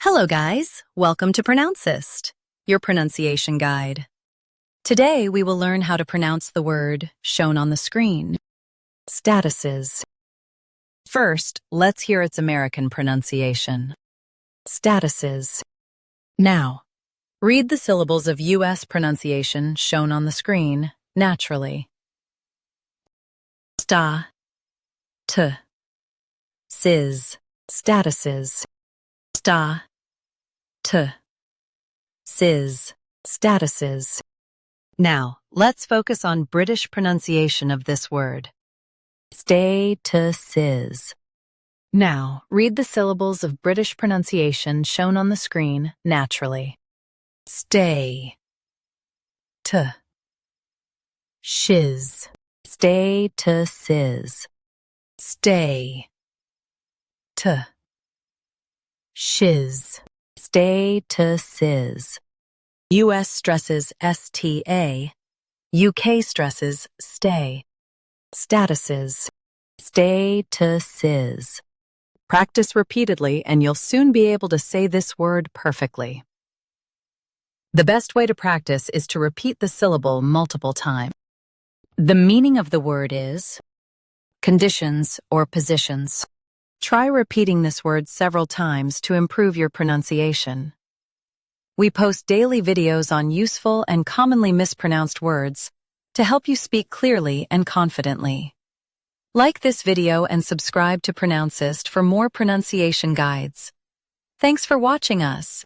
Hello guys, welcome to Pronouncist, your pronunciation guide. Today we will learn how to pronounce the word shown on the screen, statuses. First, let's hear its American pronunciation. Statuses. Now, read the syllables of U.S. pronunciation shown on the screen naturally. Sta, t, sis, statuses. Sta, t, sis, statuses. Now, let's focus on British pronunciation of this word. Statuses. Now, read the syllables of British pronunciation shown on the screen naturally. Stay, t, shiz, statuses. Stay, t, shiz, statuses. US stresses STA, UK stresses stay. Statuses, statuses. Practice repeatedly and you'll soon be able to say this word perfectly. The best way to practice is to repeat the syllable multiple times. The meaning of the word is conditions or positions. Try repeating this word several times to improve your pronunciation. We post daily videos on useful and commonly mispronounced words to help you speak clearly and confidently. Like this video and subscribe to Pronouncist for more pronunciation guides. Thanks for watching us.